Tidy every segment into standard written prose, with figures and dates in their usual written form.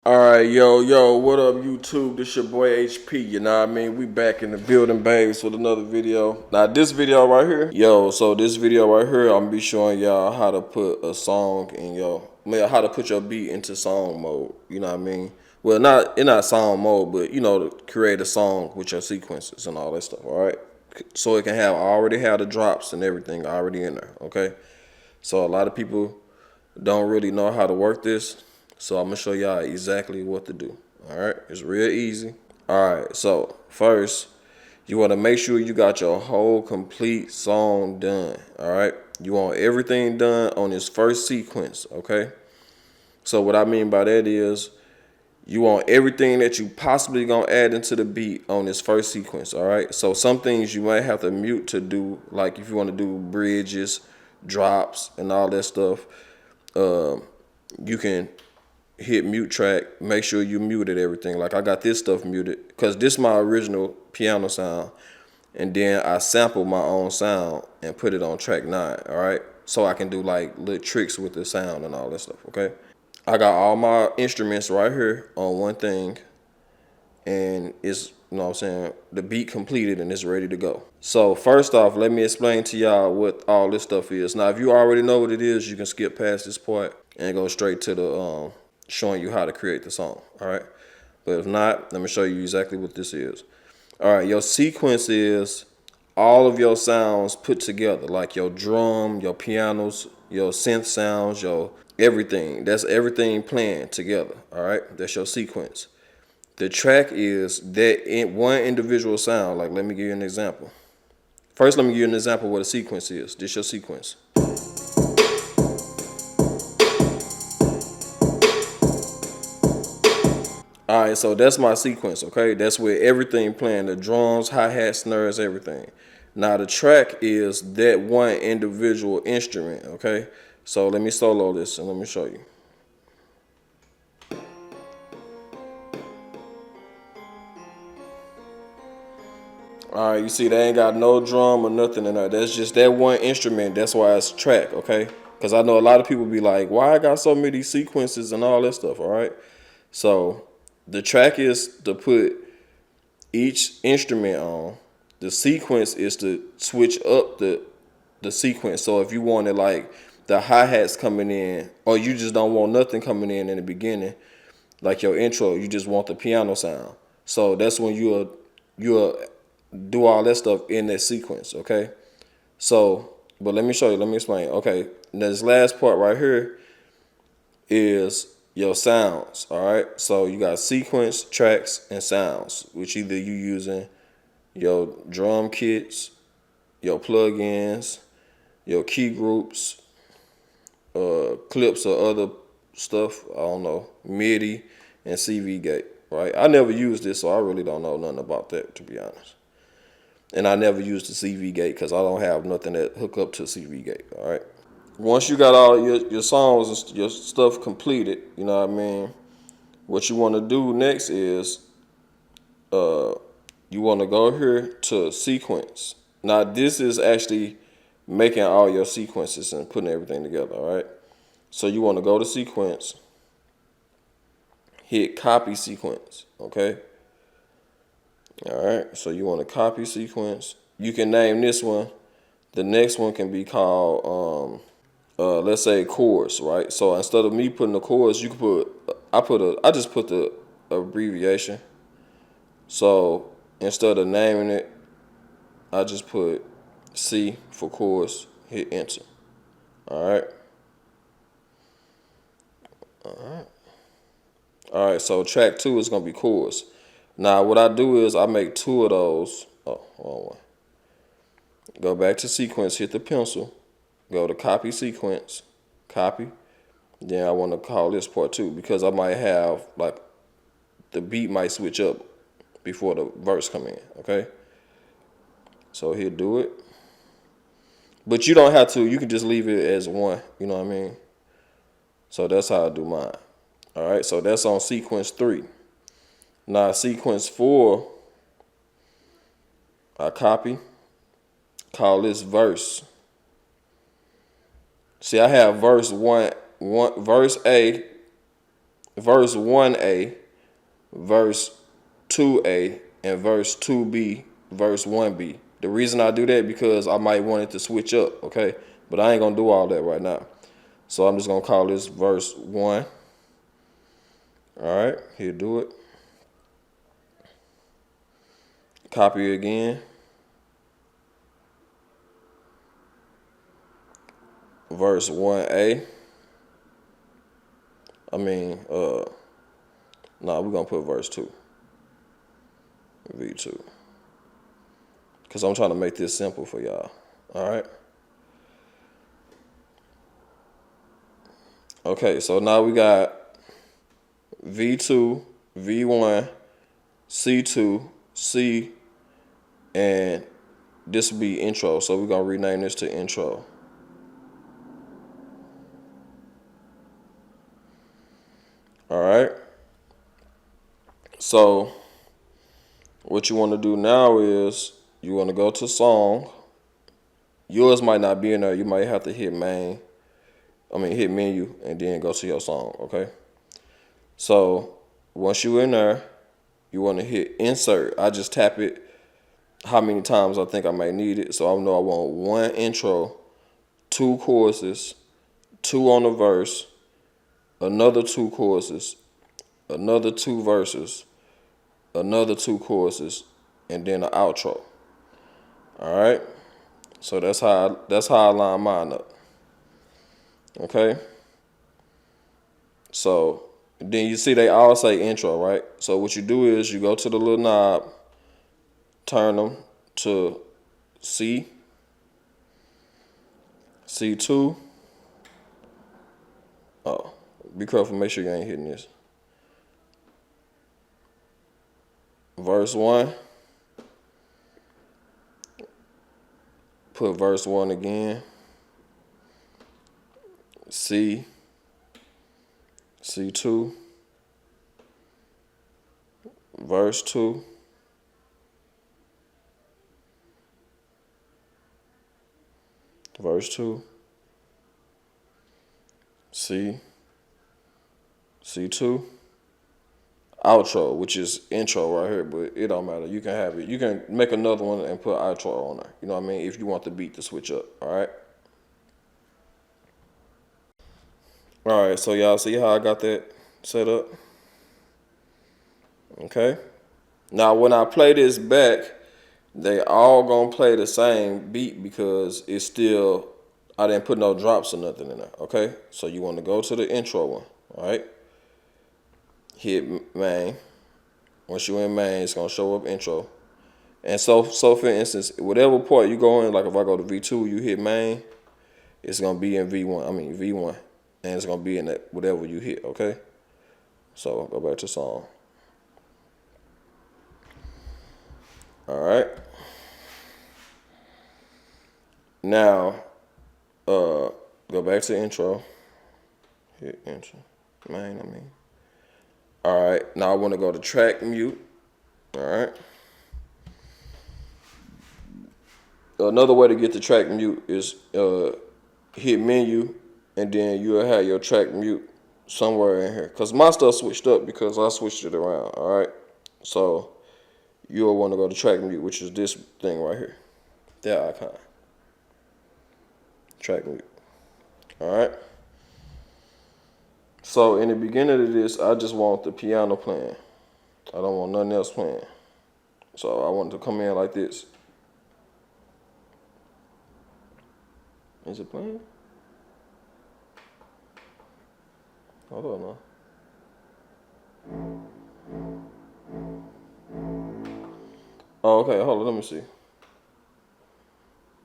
Alright, yo, what up, YouTube? This your boy HP, you know what I mean? We back in the building, babes, with another video. Now, this video right here, so this video right here, I'm gonna be showing y'all how to put a song in how to put your beat into song mode, you know what I mean? Well, not song mode, but, to create a song with your sequences and all that stuff, alright? So it can already have the drops and everything already in there, okay? So a lot of people don't really know how to work this. So I'm gonna show y'all exactly what to do. All right, it's real easy. All right, so first, you wanna make sure you got your whole complete song done. All right, you want everything done on this first sequence. Okay, so what I mean by that is you want everything that you possibly gonna add into the beat on this first sequence. All right, so some things you might have to mute to do, like if you want to do bridges, drops, and all that stuff. You can hit mute track, make sure you muted everything. Like I got this stuff muted because this is my original piano sound, and then I sampled my own sound and put it on track 9. All right, so I can do like little tricks with the sound and all that stuff. Okay, I got all my instruments right here on one thing, and it's, you know what I'm saying, the beat completed and it's ready to go. So first off, let me explain to y'all what all this stuff is. Now, if you already know what it is, you can skip past this part and go straight to the showing you how to create the song. All right, but if not, let me show you exactly what this is. All right, your sequence is all of your sounds put together, like your drum, your pianos, your synth sounds, your everything. That's everything playing together. All right, that's your sequence. The track is that in one individual sound. Like, let me give you an example. First, let me give you an example of what a sequence is. This your sequence. All right, so that's my sequence, okay? That's where everything playing, the drums, hi-hat, snares, everything. Now, the track is that one individual instrument, okay? So let me solo this and let me show you. All right, you see they ain't got no drum or nothing in there. That's just that one instrument. That's why it's track, okay? Because I know a lot of people be like, why I got so many sequences and all that stuff, all right? So the track is to put each instrument on. The sequence is to switch up the sequence. So if you wanted like the hi-hats coming in, or you just don't want nothing coming in the beginning, like your intro, you just want the piano sound. So that's when you'll do all that stuff in that sequence, okay? So, but let me show you, let me explain. Okay, this last part right here is your sounds, all right? So you got sequence, tracks, and sounds, which either you using your drum kits, your plugins, your key groups, clips or other stuff, I don't know, MIDI and CV gate, right? I never used this, so I really don't know nothing about that, to be honest. And I never used the CV gate because I don't have nothing that hook up to CV gate, all right? Once you got all your songs and your stuff completed, you know what I mean, what you want to do next is you want to go here to sequence. Now, this is actually making all your sequences and putting everything together, all right? So you want to go to sequence, hit copy sequence, okay? All right, so you want to copy sequence. You can name this one. The next one can be called, let's say, chorus, right? So instead of me putting the chorus, you can I just put the abbreviation. So instead of naming it, I just put C for chorus, hit enter. All right. All right, so track 2 is going to be chorus. Now, what I do is I make 2 of those. Oh, wrong one. Go back to sequence, hit the pencil, go to copy sequence, copy. Then I want to call this part 2 because I might have, like, the beat might switch up before the verse come in, okay? So here, do it. But you don't have to. You can just leave it as 1, you know what I mean? So that's how I do mine. All right, so that's on sequence 3. Now, sequence 4, I copy, call this verse. See, I have verse 1, verse A verse 1A, verse 2A, and verse 2B, verse 1B. The reason I do that because I might want it to switch up, okay? But I ain't gonna do all that right now. So I'm just gonna call this verse 1. All right, here, do it. Copy it again. Verse 1A. We're gonna put verse 2. V2. Because I'm trying to make this simple for y'all. All right. Okay, so now we got V2, V1, C2, C, and this will be intro. So we're gonna rename this to intro. All right. So what you want to do now is you want to go to song. Yours might not be in there. You might have to hit hit menu and then go to your song, okay? So once you're in there, you want to hit insert. I just tap it how many times I think I might need it. So I know I want 1 intro, 2 choruses, 2 on the verse, another 2 choruses, another 2 verses, another 2 choruses, and then an outro. All right. So that's how I line mine up. Okay. So then you see they all say intro, right? So what you do is you go to the little knob, turn them to C, C2. Oh, be careful, make sure you ain't hitting this. Verse 1. Put verse 1 again. C, C2, verse 2, verse 2, C, C2, outro, which is intro right here, but it don't matter. You can have it. You can make another one and put outro on there. You know what I mean? If you want the beat to switch up, all right? All right, so y'all see how I got that set up? Okay. Now, when I play this back, they all gonna play the same beat because it's still, I didn't put no drops or nothing in there, okay? So you want to go to the intro one, all right? Hit main. Once you're in main, it's gonna show up intro. And so for instance, whatever part you go in, like if I go to V2, you hit main, it's gonna be in V1, and it's gonna be in that whatever you hit, okay? So I'll go back to song. All right. Now, go back to intro. Hit intro, main. All right. Now I want to go to track mute. All right. Another way to get the track mute is hit menu, and then you'll have your track mute somewhere in here. Cause my stuff switched up because I switched it around. All right. So you'll want to go to track mute, which is this thing right here, that icon. Track mute. All right. So in the beginning of this, I just want the piano playing. I don't want nothing else playing. So I want it to come in like this. Is it playing? Hold on now. Oh, okay, hold on, let me see.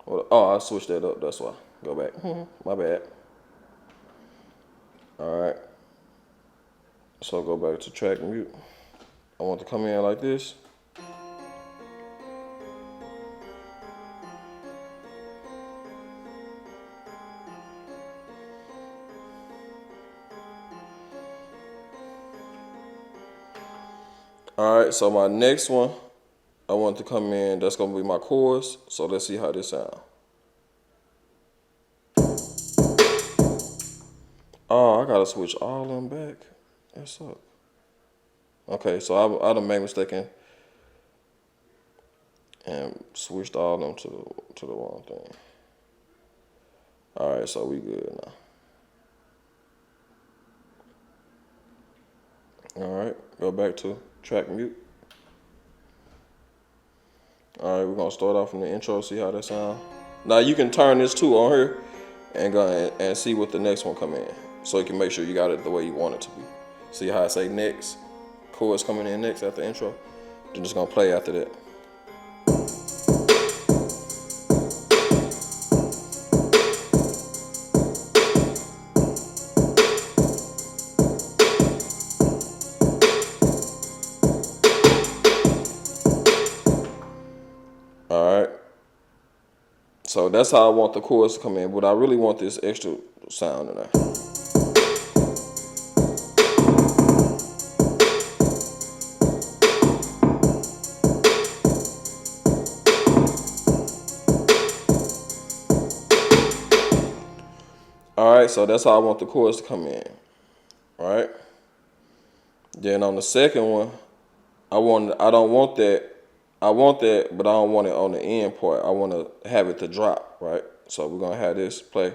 Oh, I switched that up, that's why. Go back. My bad. All right. So go back to track mute. I want to come in like this. All right, so my next one, I want to come in, that's gonna be my chorus. So let's see how this sounds. Oh, I gotta switch all of them back. That's up. Okay, so I done made a mistake and switched all of them to the wrong thing. All right, so we good now. All right, go back to track mute. All right, we're gonna start off from the intro, see how that sound. Now you can turn this too on here and go and see what the next one come in, so you can make sure you got it the way you want it to be. See how I say next? Chords coming in next after intro. Then just gonna play after that. All right. So that's how I want the chorus to come in, but I really want this extra sound in there. All right, so that's how I want the chorus to come in. All right. Then on the second one, I want that, but I don't want it on the end part. I want to have it to drop, right? So we're gonna have this play.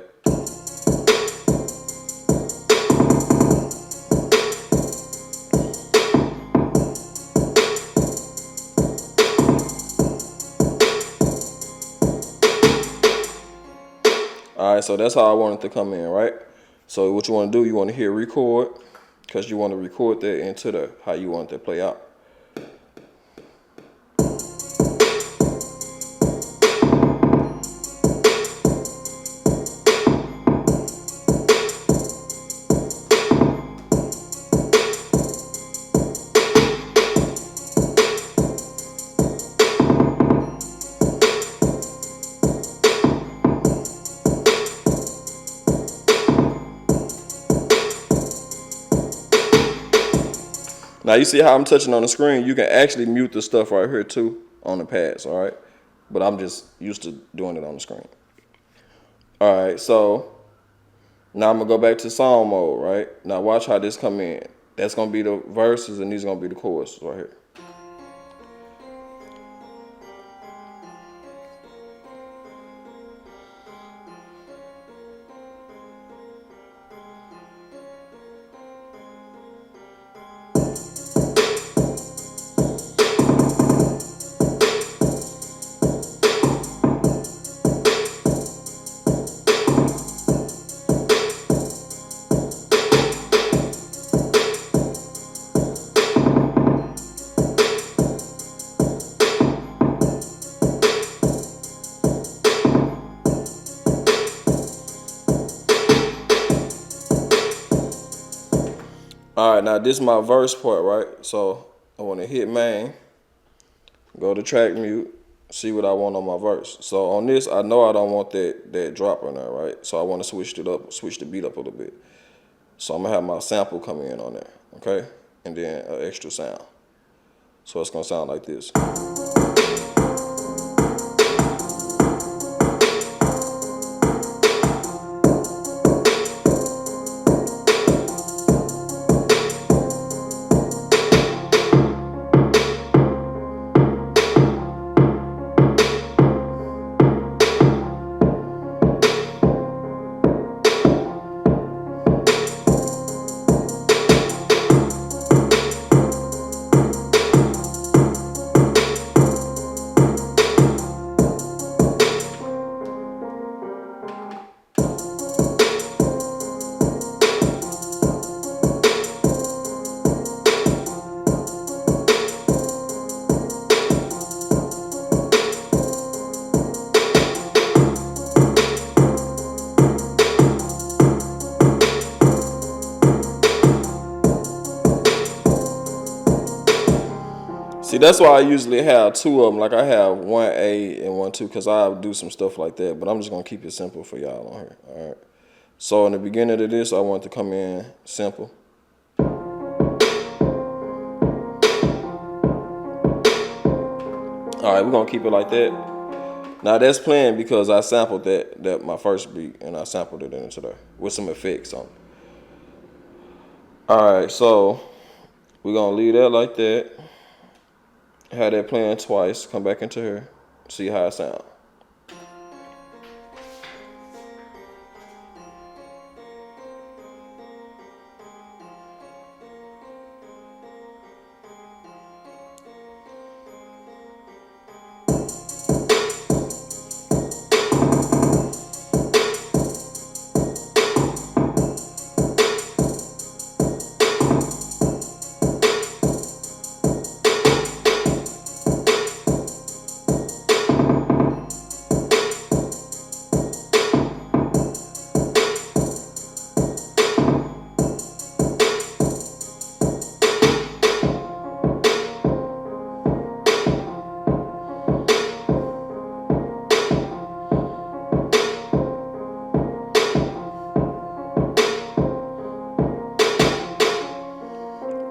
All right, so that's how I want it to come in, right? So what you want to do, you want to hit record, because you want to record that into how you want it to play out. Now you see how I'm touching on the screen? You can actually mute the stuff right here too on the pads, all right? But I'm just used to doing it on the screen. All right, so now I'm gonna go back to song mode, right? Now watch how this come in. That's gonna be the verses and these gonna be the choruses right here. All right, now this is my verse part, right? So I want to hit main, go to track mute, see what I want on my verse. So on this, I know I don't want that drop on there, right? So I want to switch the beat up a little bit. So I'm gonna have my sample come in on there, okay? And then an extra sound. So it's gonna sound like this. See, that's why I usually have two of them. Like I have 1A and 1-2 because I do some stuff like that. But I'm just going to keep it simple for y'all on here. All right. So in the beginning of this, I want to come in simple. All right, we're going to keep it like that. Now that's playing because I sampled that my first beat and I sampled it into there with some effects on it. All right, so we're gonna leave that like that. Have that playing twice. Come back into here. See how it sounds.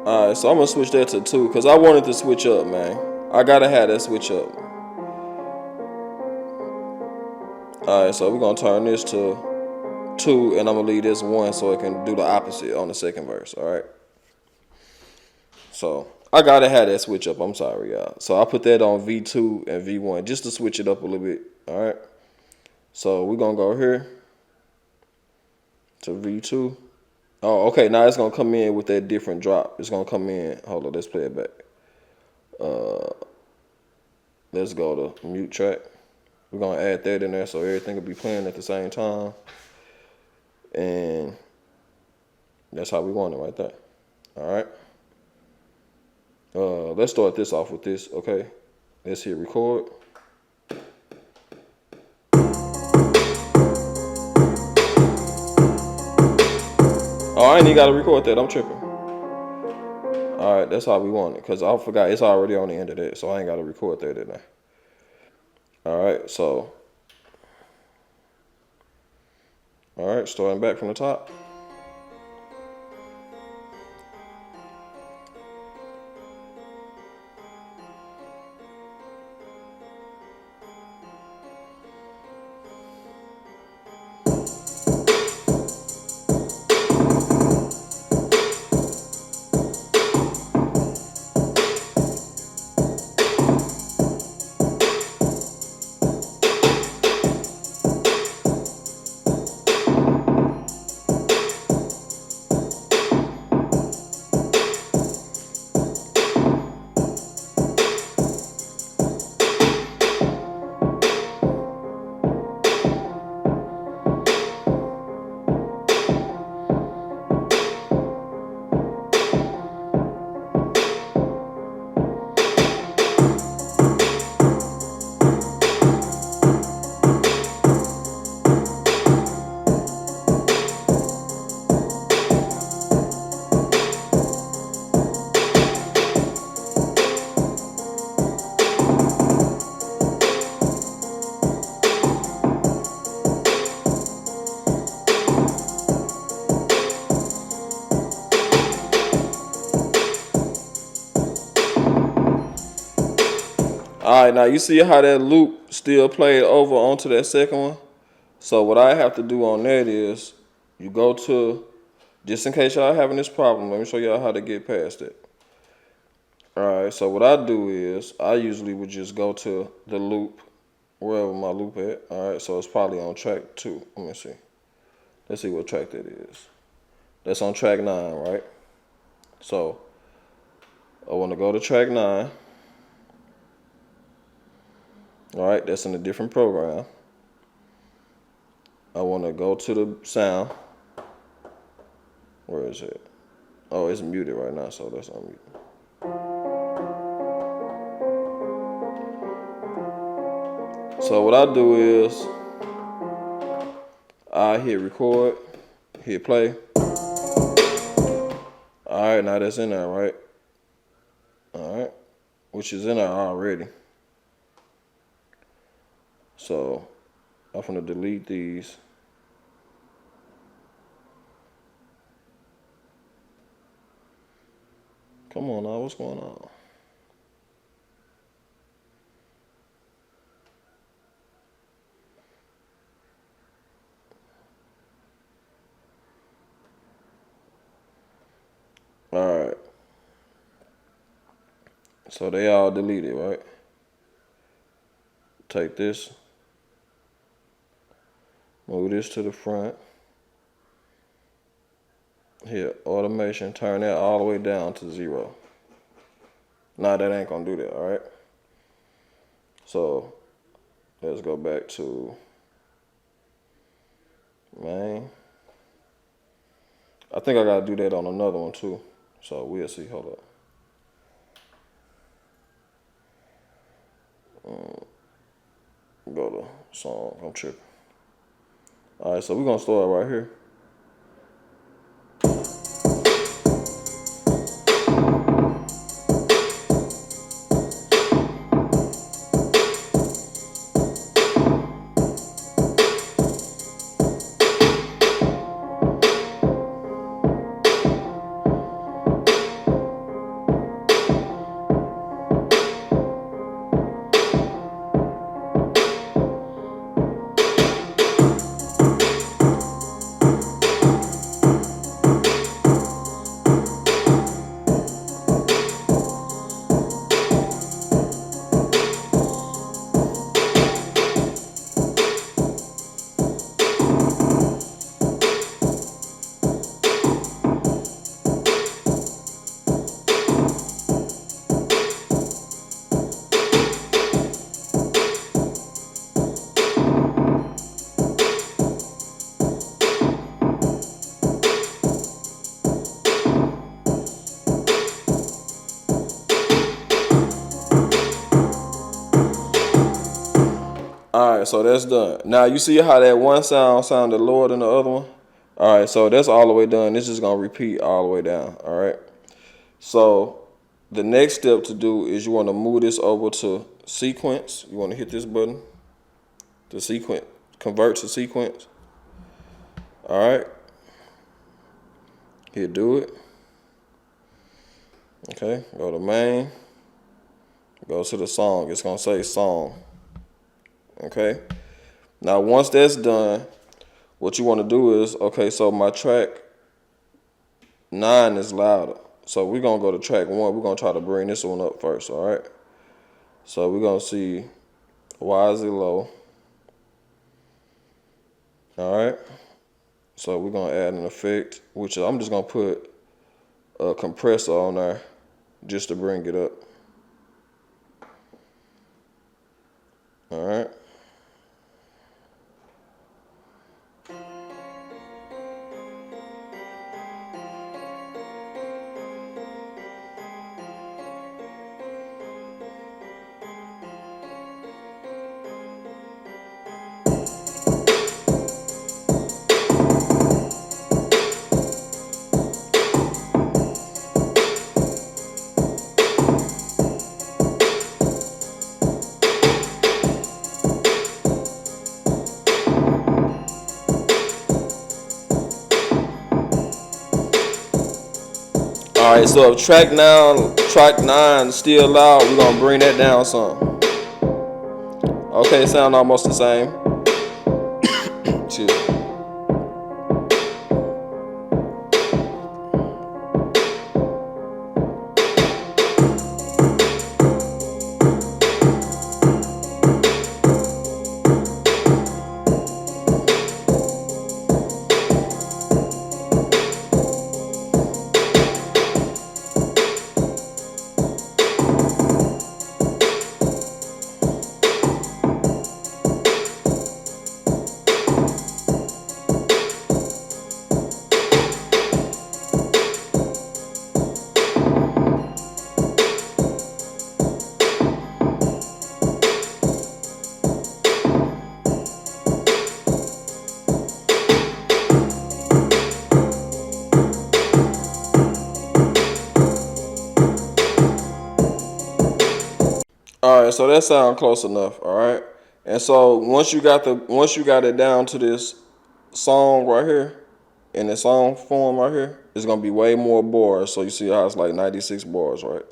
All right, so I'm gonna switch that to 2 because I wanted to switch up, man. I gotta have that switch up. All right, so we're gonna turn this to 2, and I'm gonna leave this 1 so it can do the opposite on the second verse. All right. So I gotta have that switch up. I'm sorry, y'all. So I put that on V2 and V1 just to switch it up a little bit. All right. So we're gonna go here to V2. Oh, okay. Now it's gonna come in with that different drop. It's gonna come in. Hold on. Let's play it back. Let's go to mute track. We're gonna add that in there so everything will be playing at the same time. And that's how we want it right there. All right. Let's start this off with this. Okay. Let's hit record. Oh, I ain't even gotta record that. I'm tripping. All right, that's how we want it. Cause I forgot it's already on the end of that, so I ain't gotta record that in there. All right, so starting back from the top. All right, now you see how that loop still played over onto that second one? So what I have to do on that is you go to, just in case y'all having this problem, let me show y'all how to get past it. All right, so what I do is I usually would just go to the loop, wherever my loop at. All right, so it's probably on track 2. Let me see. Let's see what track that is. That's on track 9, right? So I want to go to track 9. All right, that's in a different program. I want to go to the sound. Where is it? Oh, it's muted right now, so that's on mute. So what I do is I hit record, hit play. All right, now that's in there, right? All right, which is in there already. So I'm gonna delete these. Come on now, what's going on? So they all deleted, right? Take this, move this to the front. Hit automation, turn that all the way down to 0. Nah, that ain't gonna do that, all right? So let's go back to main. I think I gotta do that on another one too. So we'll see, hold up. Go to song, I'm tripping. All right, so we're gonna start right here. All right, so that's done. Now you see how that one sound sounded lower than the other one? All right, so that's all the way done. This is gonna repeat all the way down, all right? So the next step to do is you wanna move this over to sequence. You wanna hit this button, the sequence, convert to sequence. All right, here, do it. Okay, go to main, go to the song. It's gonna say song. Okay, now once that's done, what you want to do is, okay, so my track 9 is louder. So we're going to go to track 1. We're going to try to bring this one up first, all right? So we're going to see, why is it low? All right? So we're going to add an effect, which I'm just going to put a compressor on there just to bring it up. All right? All right, so if track 9 still loud, we're gonna bring that down some. Okay, it sound almost the same. Excuse me. All right, so that sounds close enough. All right, and so once you got it down to this song right here, in the song form right here, it's gonna be way more bars. So you see how it's like 96 bars, right?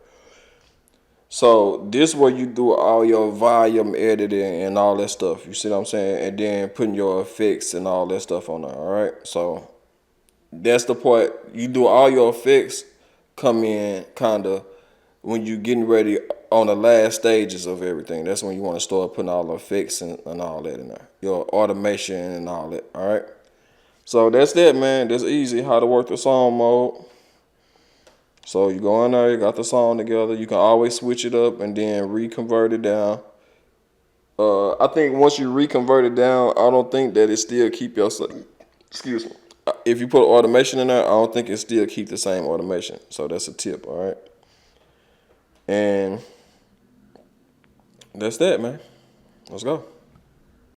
So this is where you do all your volume editing and all that stuff. You see what I'm saying? And then putting your effects and all that stuff on there. All right, so that's the part you do all your effects come in kind of when you getting ready on the last stages of everything. That's when you want to start putting all the effects and all that in there. Your automation and all that, all right? So that's that, man. That's easy, how to work the song mode. So you go in there, you got the song together. You can always switch it up and then reconvert it down. I think once you reconvert it down, I don't think that it still keep your, excuse me. If you put automation in there, I don't think it still keep the same automation. So that's a tip, all right? And that's that, man. Let's go.